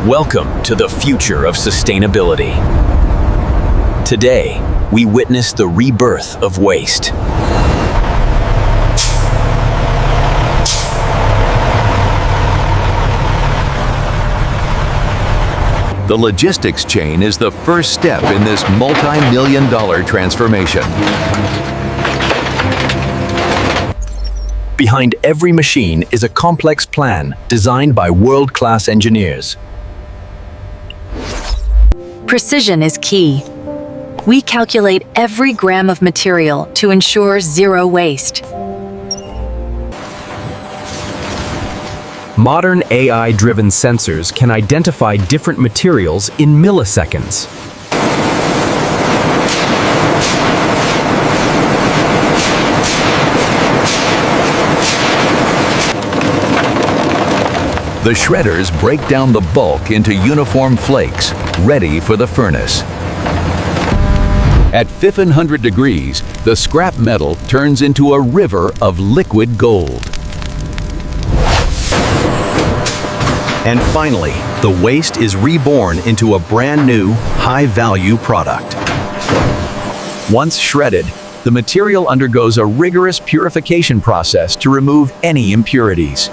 Welcome to the future of sustainability. Today, we witness the rebirth of waste. The logistics chain is the first step in this multi-million-dollar transformation. Behind every machine is a complex plan designed by world-class engineers. Precision is key. We calculate every gram of material to ensure zero waste. Modern AI-driven sensors can identify different materials in milliseconds. The shredders break down the bulk into uniform flakes, ready for the furnace. At 1500 degrees, the scrap metal turns into a river of liquid gold. And finally, the waste is reborn into a brand new, high-value product. Once shredded, the material undergoes a rigorous purification process to remove any impurities.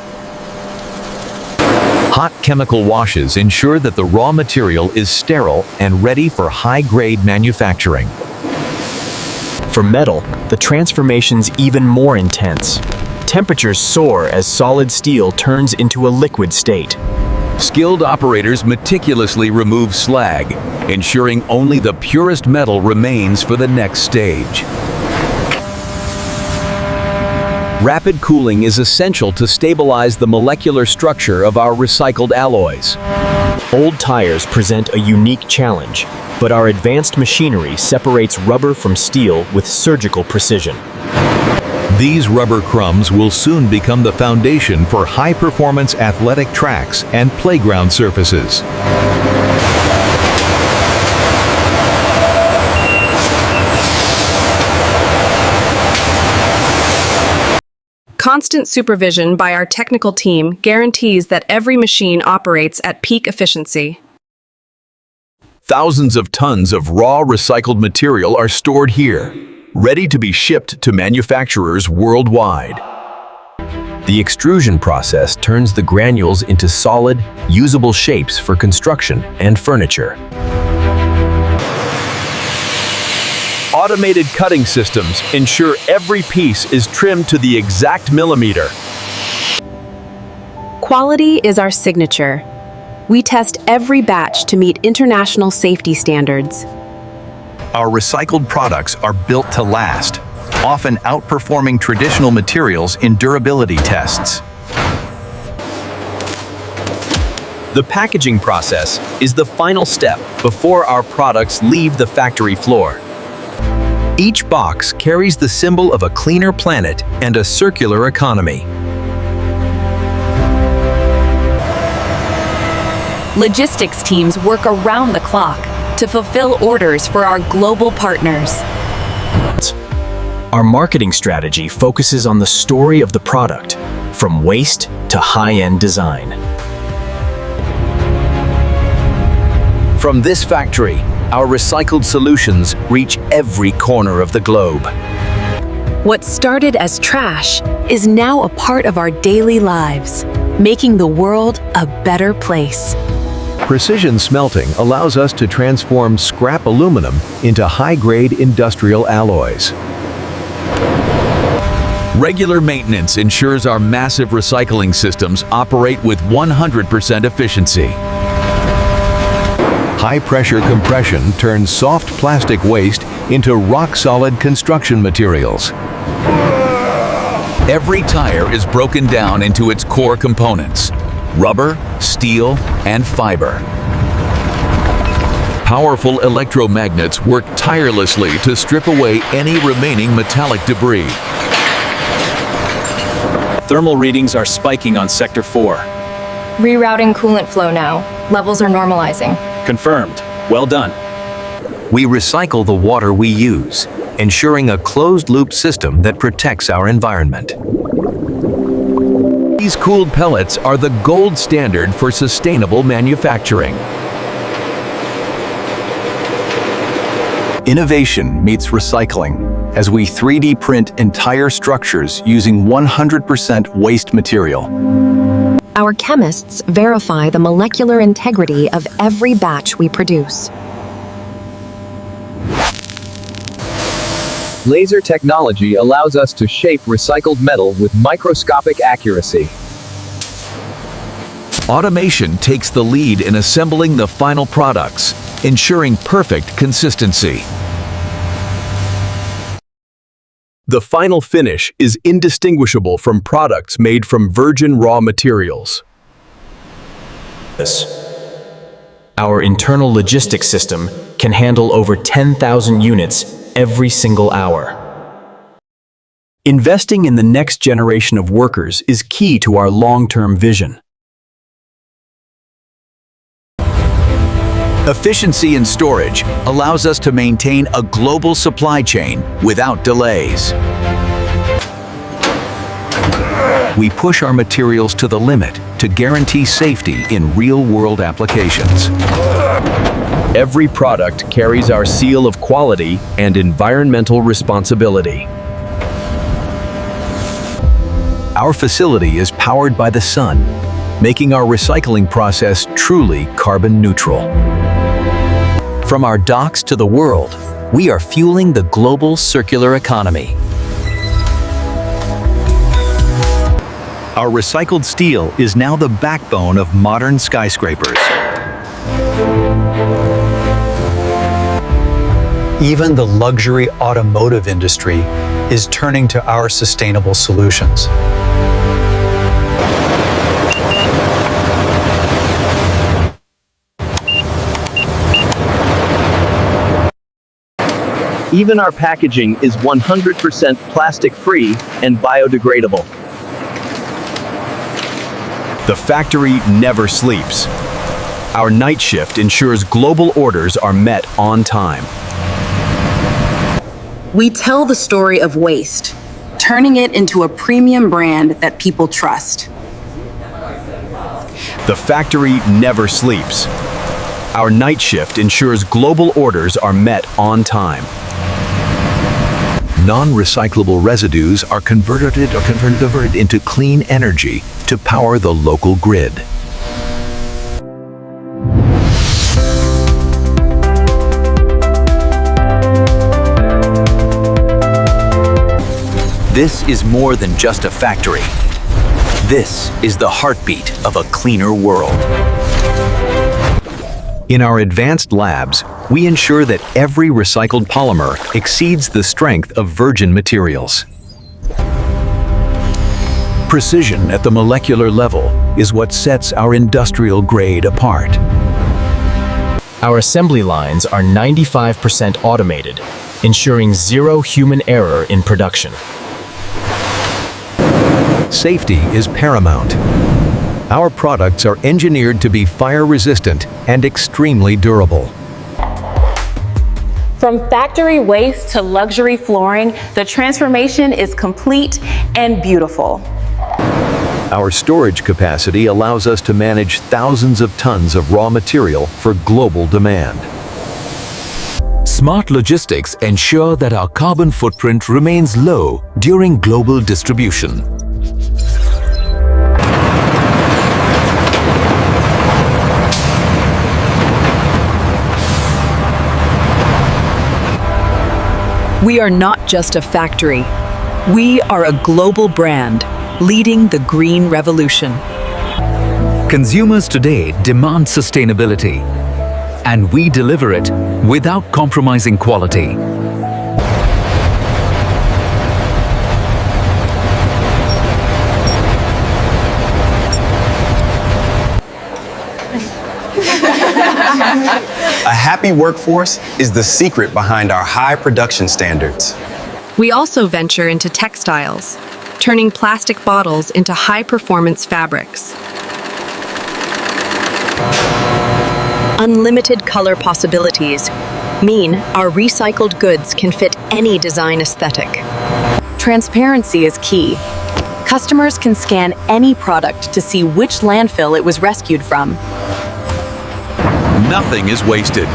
Hot chemical washes ensure that the raw material is sterile and ready for high-grade manufacturing. For metal, the transformation's even more intense. Temperatures soar as solid steel turns into a liquid state. Skilled operators meticulously remove slag, ensuring only the purest metal remains for the next stage. Rapid cooling is essential to stabilize the molecular structure of our recycled alloys. Old tires present a unique challenge, but our advanced machinery separates rubber from steel with surgical precision. These rubber crumbs will soon become the foundation for high-performance athletic tracks and playground surfaces. Constant supervision by our technical team guarantees that every machine operates at peak efficiency. Thousands of tons of raw recycled material are stored here, ready to be shipped to manufacturers worldwide. The extrusion process turns the granules into solid, usable shapes for construction and furniture. Automated cutting systems ensure every piece is trimmed to the exact millimeter. Quality is our signature. We test every batch to meet international safety standards. Our recycled products are built to last, often outperforming traditional materials in durability tests. The packaging process is the final step before our products leave the factory floor. Each box carries the symbol of a cleaner planet and a circular economy. Logistics teams work around the clock to fulfill orders for our global partners. Our marketing strategy focuses on the story of the product, from waste to high-end design. From this factory, our recycled solutions reach every corner of the globe. What started as trash is now a part of our daily lives, making the world a better place. Precision smelting allows us to transform scrap aluminum into high-grade industrial alloys. Regular maintenance ensures our massive recycling systems operate with 100% efficiency. High-pressure compression turns soft plastic waste into rock-solid construction materials. Every tire is broken down into its core components: rubber, steel, and fiber. Powerful electromagnets work tirelessly to strip away any remaining metallic debris. Thermal readings are spiking on Sector 4. Rerouting coolant flow now. Levels are normalizing. Confirmed. Well done. We recycle the water we use, ensuring a closed-loop system that protects our environment. These cooled pellets are the gold standard for sustainable manufacturing. Innovation meets recycling as we 3D print entire structures using 100% waste material. Our chemists verify the molecular integrity of every batch we produce. Laser technology allows us to shape recycled metal with microscopic accuracy. Automation takes the lead in assembling the final products, ensuring perfect consistency. The final finish is indistinguishable from products made from virgin raw materials. Our internal logistics system can handle over 10,000 units every single hour. Investing in the next generation of workers is key to our long-term vision. Efficiency in storage allows us to maintain a global supply chain without delays. We push our materials to the limit to guarantee safety in real-world applications. Every product carries our seal of quality and environmental responsibility. Our facility is powered by the sun, making our recycling process truly carbon neutral. From our docks to the world, we are fueling the global circular economy. Our recycled steel is now the backbone of modern skyscrapers. Even the luxury automotive industry is turning to our sustainable solutions. Even our packaging is 100% plastic-free and biodegradable. The factory never sleeps. Our night shift ensures global orders are met on time. We tell the story of waste, turning it into a premium brand that people trust. The factory never sleeps. Our night shift ensures global orders are met on time. Non-recyclable residues are converted into clean energy to power the local grid. This is more than just a factory. This is the heartbeat of a cleaner world. In our advanced labs, we ensure that every recycled polymer exceeds the strength of virgin materials. Precision at the molecular level is what sets our industrial grade apart. Our assembly lines are 95% automated, ensuring zero human error in production. Safety is paramount. Our products are engineered to be fire-resistant and extremely durable. From factory waste to luxury flooring, the transformation is complete and beautiful. Our storage capacity allows us to manage thousands of tons of raw material for global demand. Smart logistics ensure that our carbon footprint remains low during global distribution. We are not just a factory. We are a global brand, leading the green revolution. Consumers today demand sustainability, and we deliver it without compromising quality. A happy workforce is the secret behind our high production standards. We also venture into textiles, turning plastic bottles into high-performance fabrics. Unlimited color possibilities mean our recycled goods can fit any design aesthetic. Transparency is key. Customers can scan any product to see which landfill it was rescued from. Nothing is wasted.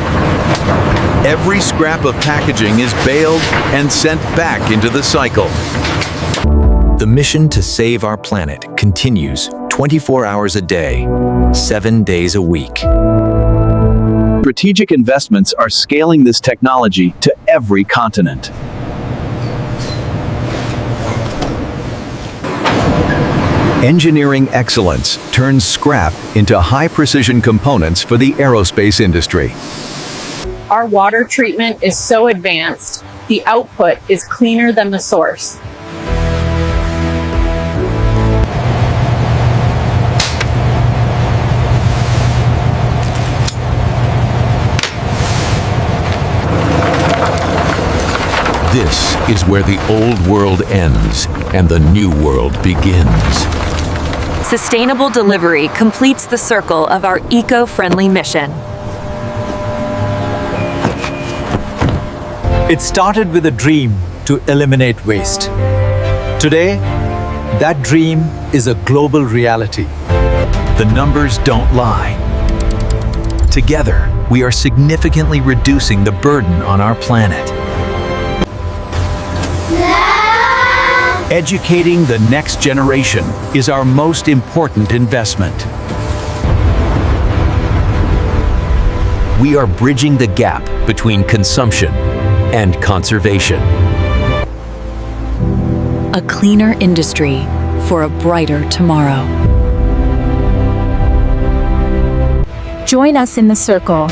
Every scrap of packaging is baled and sent back into the cycle. The mission to save our planet continues 24 hours a day, 7 days a week. Strategic investments are scaling this technology to every continent. Engineering excellence turns scrap into high-precision components for the aerospace industry. Our water treatment is so advanced, the output is cleaner than the source. This is where the old world ends and the new world begins. Sustainable delivery completes the circle of our eco-friendly mission. It started with a dream to eliminate waste. Today, that dream is a global reality. The numbers don't lie. Together, we are significantly reducing the burden on our planet. Educating the next generation is our most important investment. We are bridging the gap between consumption and conservation. A cleaner industry for a brighter tomorrow. Join us in the circle.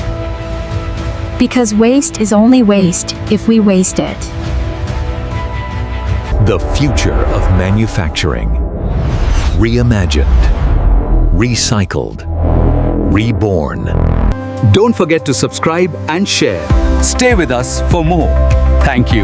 Because waste is only waste if we waste it. The future of manufacturing. Reimagined. Recycled. Reborn. Don't forget to subscribe and share. Stay with us for more. Thank you.